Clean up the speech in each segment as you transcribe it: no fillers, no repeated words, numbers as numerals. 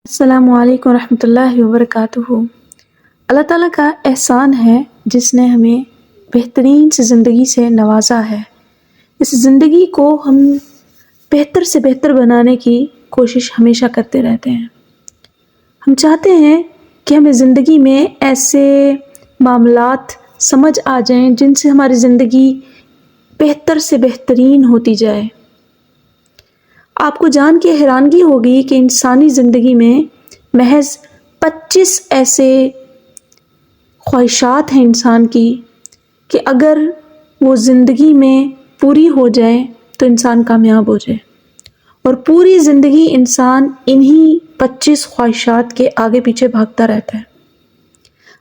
السلام علیکم ورحمۃ اللہ وبرکاتہ۔ اللہ تعالیٰ کا احسان ہے جس نے ہمیں بہترین سے زندگی سے نوازا ہے۔ اس زندگی کو ہم بہتر سے بہتر بنانے کی کوشش ہمیشہ کرتے رہتے ہیں۔ ہم چاہتے ہیں کہ ہمیں زندگی میں ایسے معاملات سمجھ آ جائیں جن سے ہماری زندگی بہتر سے بہترین ہوتی جائے۔ آپ کو جان کے حیرانگی ہوگی کہ انسانی زندگی میں محض 25 ایسے خواہشات ہیں انسان کی کہ اگر وہ زندگی میں پوری ہو جائیں تو انسان کامیاب ہو جائے، اور پوری زندگی انسان انہی 25 خواہشات کے آگے پیچھے بھاگتا رہتا ہے۔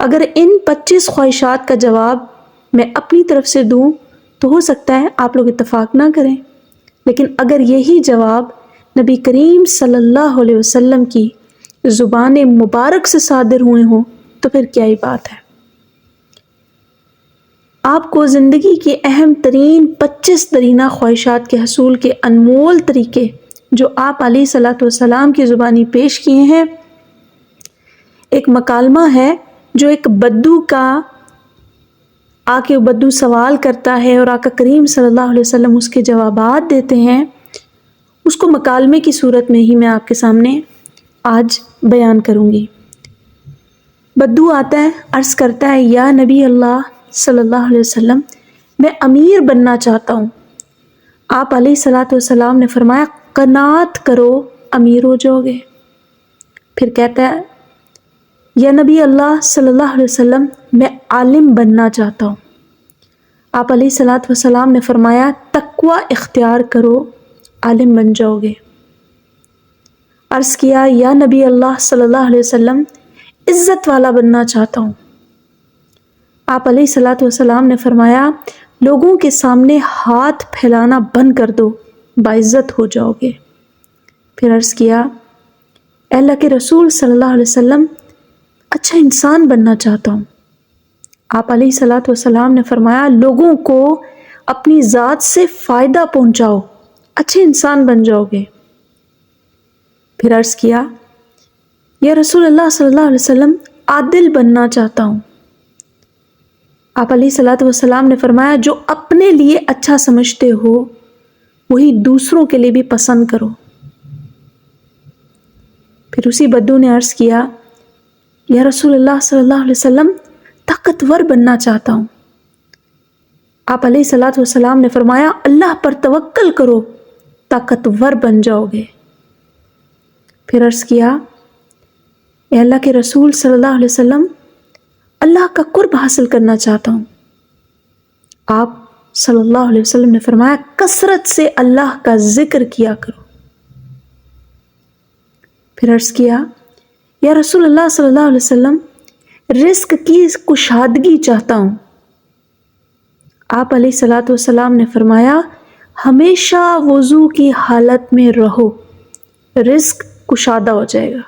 اگر ان 25 خواہشات کا جواب میں اپنی طرف سے دوں تو ہو سکتا ہے آپ لوگ اتفاق نہ کریں، لیکن اگر یہی جواب نبی کریم صلی اللہ علیہ وسلم کی زبان مبارک سے صادر ہوئے ہوں تو پھر کیا ہی بات ہے۔ آپ کو زندگی کے اہم ترین 25 درینہ خواہشات کے حصول کے انمول طریقے جو آپ علیہ الصلوۃ والسلام کی زبانی پیش کیے ہیں۔ ایک مکالمہ ہے جو ایک بدو کا آکے بدو سوال کرتا ہے اور آقا کریم صلی اللہ علیہ وسلم اس کے جوابات دیتے ہیں۔ اس کو مکالمے کی صورت میں ہی میں آپ کے سامنے آج بیان کروں گی۔ بدو آتا ہے، عرض کرتا ہے، یا نبی اللہ صلی اللہ علیہ وسلم، میں امیر بننا چاہتا ہوں۔ آپ علیہ الصلوۃ والسلام نے فرمایا، قناعت کرو، امیر ہو جاؤ گے۔ پھر کہتا ہے، یا نبی اللہ صلی اللہ علیہ وسلم، میں عالم بننا چاہتا ہوں۔ آپ علیہ الصلوۃ والسلام نے فرمایا، تقوی اختیار کرو، عالم بن جاؤ گے۔ عرض کیا، یا نبی اللہ صلی اللہ علیہ وسلم، عزت والا بننا چاہتا ہوں۔ آپ علیہ الصلوۃ والسلام نے فرمایا، لوگوں کے سامنے ہاتھ پھیلانا بند کر دو، باعزت ہو جاؤ گے۔ پھر عرض کیا، اے اللہ کے رسول صلی اللہ علیہ وسلم، اچھا انسان بننا چاہتا ہوں۔ آپ علیہ الصلوۃ والسلام نے فرمایا، لوگوں کو اپنی ذات سے فائدہ پہنچاؤ، اچھے انسان بن جاؤ گے۔ پھر عرض کیا، یا رسول اللہ صلی اللہ علیہ وسلم، عادل بننا چاہتا ہوں۔ آپ علیہ الصلوۃ والسلام نے فرمایا، جو اپنے لیے اچھا سمجھتے ہو وہی دوسروں کے لیے بھی پسند کرو۔ پھر اسی بدو نے عرض کیا، یا رسول اللہ صلی اللہ علیہ وسلم، طاقتور بننا چاہتا ہوں۔ آپ علیہ الصلوۃ والسلام نے فرمایا، اللہ پر توکل کرو، طاقتور بن جاؤ گے۔ پھر عرض کیا، اے اللہ کے رسول صلی اللہ علیہ وسلم، اللہ کا قرب حاصل کرنا چاہتا ہوں۔ آپ صلی اللہ علیہ وسلم نے فرمایا، کثرت سے اللہ کا ذکر کیا کرو۔ پھر عرض کیا، یا رسول اللہ صلی اللہ علیہ وسلم، رزق کی کشادگی چاہتا ہوں۔ آپ علیہ الصلوۃ والسلام نے فرمایا، ہمیشہ وضو کی حالت میں رہو، رزق کشادہ ہو جائے گا۔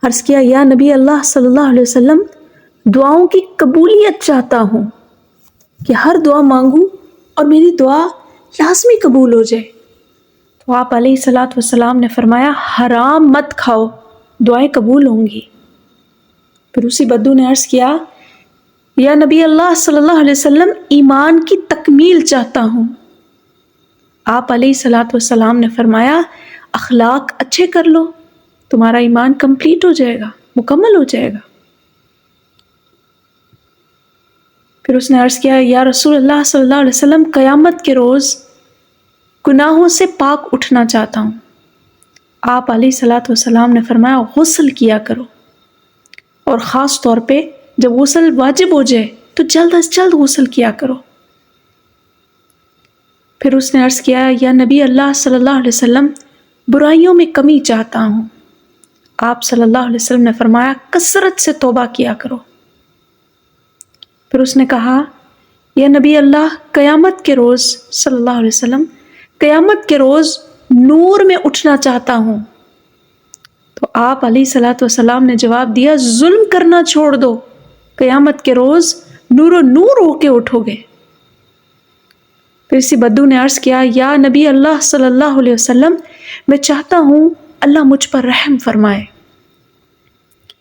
عرض کیا، یا نبی اللہ صلی اللہ علیہ وسلم، دعاؤں کی قبولیت چاہتا ہوں کہ ہر دعا مانگوں اور میری دعا لازمی قبول ہو جائے۔ تو آپ علیہ الصلوۃ والسلام نے فرمایا، حرام مت کھاؤ، دعائیں قبول ہوں گی۔ پھر اسی بدو نے عرض کیا، یا نبی اللہ صلی اللہ علیہ وسلم، ایمان کی تکمیل چاہتا ہوں۔ آپ علیہ الصلوۃ والسلام نے فرمایا، اخلاق اچھے کر لو، تمہارا ایمان کمپلیٹ ہو جائے گا، مکمل ہو جائے گا۔ پھر اس نے عرض کیا، یا رسول اللہ صلی اللہ علیہ وسلم، قیامت کے روز گناہوں سے پاک اٹھنا چاہتا ہوں۔ آپ علیہ الصلوۃ والسلام نے فرمایا، غسل کیا کرو، اور خاص طور پہ جب غسل واجب ہو جائے تو جلد از جلد غسل کیا کرو۔ پھر اس نے عرض کیا، یا نبی اللہ صلی اللہ علیہ وسلم، برائیوں میں کمی چاہتا ہوں۔ آپ صلی اللہ علیہ وسلم نے فرمایا، کثرت سے توبہ کیا کرو۔ پھر اس نے کہا، یا نبی اللہ، قیامت کے روز صلی اللہ علیہ وسلم، قیامت کے روز نور میں اٹھنا چاہتا ہوں۔ تو آپ علیہ الصلوۃ والسلام نے جواب دیا، ظلم کرنا چھوڑ دو، قیامت کے روز نور و نور ہو کے اٹھو گے۔ پھر اسی بدو نے عرض کیا، یا نبی اللہ صلی اللہ علیہ وسلم، میں چاہتا ہوں اللہ مجھ پر رحم فرمائے۔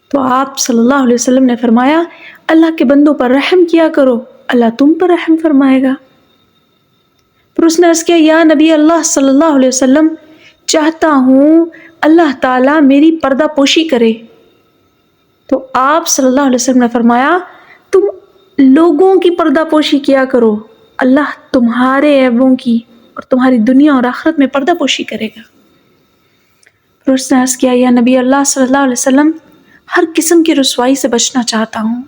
تو آپ صلی اللہ علیہ وسلم نے فرمایا اللہ کے بندوں پر رحم کیا کرو، اللہ تم پر رحم فرمائے گا۔ پھر اس نے عرض کیا یا نبی اللہ صلی اللہ علیہ وسلم، چاہتا ہوں اللہ تعالیٰ میری پردہ پوشی کرے۔ تو آپ صلی اللہ علیہ وسلم نے فرمایا تم لوگوں کی پردہ پوشی کیا کرو، اللہ تمہارے عیبوں کی اور تمہاری دنیا اور آخرت میں پردہ پوشی کرے گا۔ پھر اس نے عرض کیا یا نبی اللہ صلی اللہ علیہ وسلم، ہر قسم کی رسوائی سے بچنا چاہتا ہوں۔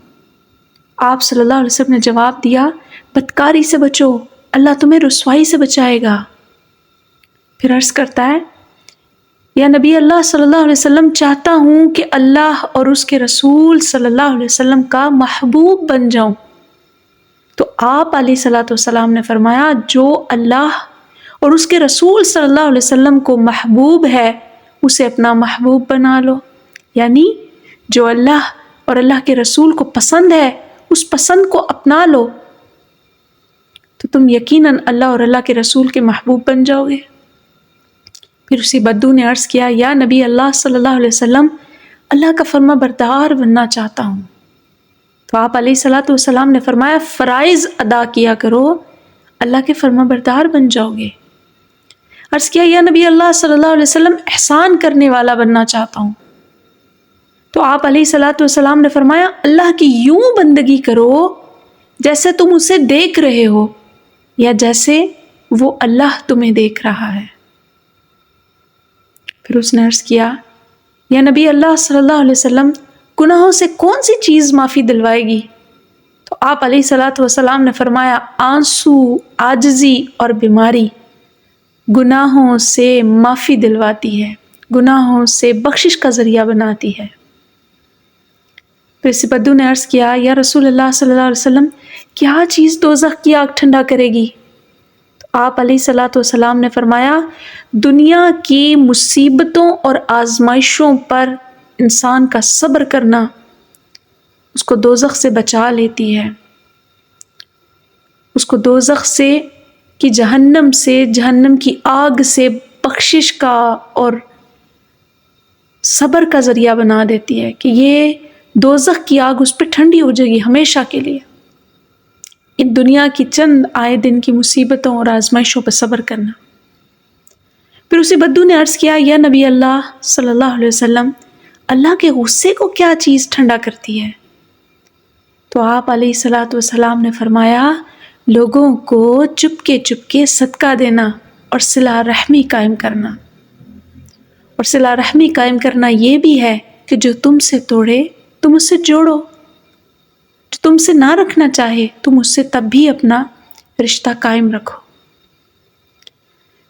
آپ صلی اللہ علیہ وسلم نے جواب دیا بدکاری سے بچو، اللہ تمہیں رسوائی سے بچائے گا۔ پھر عرض کرتا ہے یا نبی اللہ صلی اللہ علیہ وسلم، چاہتا ہوں کہ اللہ اور اس کے رسول صلی اللہ علیہ وسلم کا محبوب بن جاؤں۔ تو آپ علیہ الصلوۃ والسلام نے فرمایا جو اللہ اور اس کے رسول صلی اللہ علیہ وسلم کو محبوب ہے اسے اپنا محبوب بنا لو، یعنی جو اللہ اور اللہ کے رسول کو پسند ہے اس پسند کو اپنا لو تو تم یقیناً اللہ اور اللہ کے رسول کے محبوب بن جاؤ گے۔ پھر اسی بدو نے عرض کیا یا نبی اللہ صلی اللہ علیہ وسلم، اللہ کا فرما بردار بننا چاہتا ہوں۔ تو آپ علیہ الصلوۃ والسلام نے فرمایا فرائض ادا کیا کرو، اللہ کے فرما بردار بن جاؤ گے۔ عرض کیا یا نبی اللہ صلی اللہ علیہ وسلم، احسان کرنے والا بننا چاہتا ہوں۔ تو آپ علیہ الصلوۃ والسلام نے فرمایا اللہ کی یوں بندگی کرو جیسے تم اسے دیکھ رہے ہو یا جیسے وہ اللہ تمہیں دیکھ رہا ہے۔ پھر اس نے عرض کیا یا نبی اللہ صلی اللہ علیہ وسلم، گناہوں سے کون سی چیز معافی دلوائے گی؟ تو آپ علیہ الصلوۃ والسلام نے فرمایا آنسو، عاجزی اور بیماری گناہوں سے معافی دلواتی ہے، گناہوں سے بخشش کا ذریعہ بناتی ہے۔ پھر اس بدو نے عرض کیا یا رسول اللہ صلی اللہ علیہ وسلم، کیا چیز دوزخ کی آگ ٹھنڈا کرے گی؟ تو آپ علیہ الصلوۃ والسلام نے فرمایا دنیا کی مصیبتوں اور آزمائشوں پر انسان کا صبر کرنا اس کو دوزخ سے بچا لیتی ہے، اس کو دوزخ سے کہ جہنم سے، جہنم کی آگ سے بخشش کا اور صبر کا ذریعہ بنا دیتی ہے کہ یہ دوزخ کی آگ اس پہ ٹھنڈی ہو جائے گی ہمیشہ کے لیے۔ ان دنیا کی چند آئے دن کی مصیبتوں اور آزمائشوں پر صبر کرنا۔ پھر اسی بدو نے عرض کیا یا نبی اللہ صلی اللہ علیہ وسلم، اللہ کے غصے کو کیا چیز ٹھنڈا کرتی ہے؟ تو آپ علیہ الصلوۃ والسلام نے فرمایا لوگوں کو چپکے صدقہ دینا اور صلہ رحمی قائم کرنا۔ اور صلہ رحمی قائم کرنا یہ بھی ہے کہ جو تم سے توڑے تم اس سے جوڑو، جو تم سے نہ رکھنا چاہے تم اس سے تب بھی اپنا رشتہ قائم رکھو۔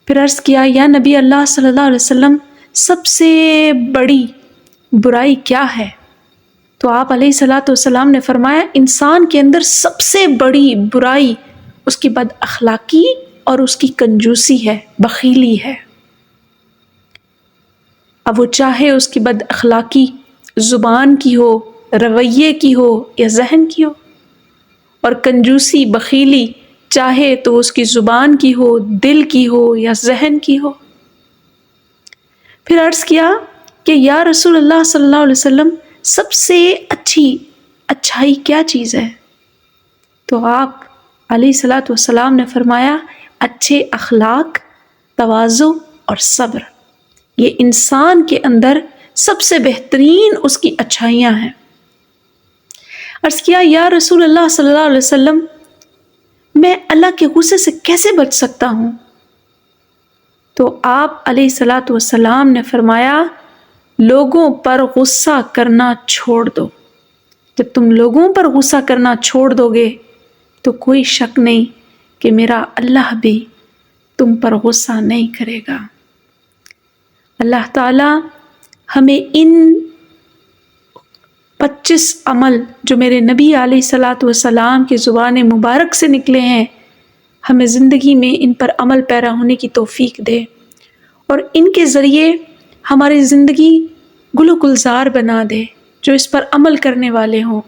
پھر عرض کیا یا نبی اللہ صلی اللہ علیہ وسلم، سب سے بڑی برائی کیا ہے؟ تو آپ علیہ الصلوۃ والسلام نے فرمایا انسان کے اندر سب سے بڑی برائی اس کی بد اخلاقی اور اس کی کنجوسی ہے، بخیلی ہے۔ اب وہ چاہے اس کی بد اخلاقی زبان کی ہو، رویے کی ہو یا ذہن کی ہو، اور کنجوسی بخیلی چاہے تو اس کی زبان کی ہو، دل کی ہو یا ذہن کی ہو۔ پھر عرض کیا کہ یا رسول اللہ صلی اللہ علیہ وسلم، سب سے اچھائی کیا چیز ہے؟ تو آپ علیہ الصلوۃ والسلام نے فرمایا اچھے اخلاق، تواضع اور صبر، یہ انسان کے اندر سب سے بہترین اس کی اچھائیاں ہیں۔ عرض کیا یا رسول اللہ صلی اللہ علیہ وسلم، میں اللہ کے غصے سے کیسے بچ سکتا ہوں؟ تو آپ علیہ الصلوۃ والسلام نے فرمایا لوگوں پر غصہ کرنا چھوڑ دو۔ جب تم لوگوں پر غصہ کرنا چھوڑ دو گے تو کوئی شک نہیں کہ میرا اللہ بھی تم پر غصہ نہیں کرے گا۔ اللہ تعالی ہمیں ان 25 عمل جو میرے نبی علیہ الصلوۃ والسلام کی زبان مبارک سے نکلے ہیں، ہمیں زندگی میں ان پر عمل پیرا ہونے کی توفیق دے اور ان کے ذریعے ہماری زندگی گل و گلزار بنا دے جو اس پر عمل کرنے والے ہوں۔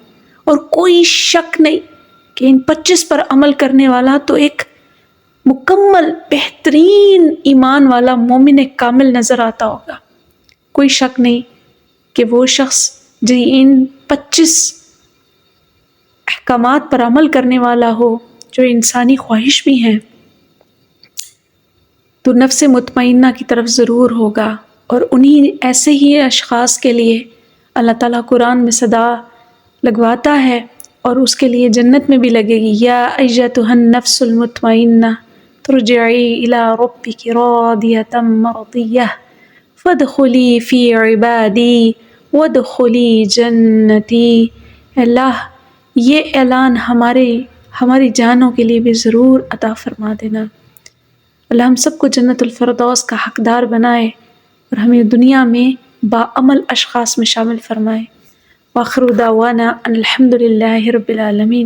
اور کوئی شک نہیں کہ ان 25 پر عمل کرنے والا تو ایک مکمل بہترین ایمان والا مومن کامل نظر آتا ہوگا۔ کوئی شک نہیں کہ وہ شخص جو ان 25 احکامات پر عمل کرنے والا ہو، جو انسانی خواہش بھی ہیں، تو نفس مطمئنہ کی طرف ضرور ہوگا۔ اور انہی ایسے ہی اشخاص کے لیے اللہ تعالیٰ قرآن میں صدا لگواتا ہے، اور اس کے لیے جنت میں بھی لگے گی، یا ایتھا النفس المطمئنہ ترجعی الی ربک راضیۃ مرضیہ فادخلی فی عبادی وادخلی جنتی۔ اللہ یہ اعلان ہماری جانوں کے لیے بھی ضرور عطا فرما دینا۔ اللہ ہم سب کو جنت الفردوس کا حقدار بنائے اور ہمیں دنیا میں باعمل اشخاص میں شامل فرمائے۔ وآخر دعوانا ان الحمد للہ رب العالمین۔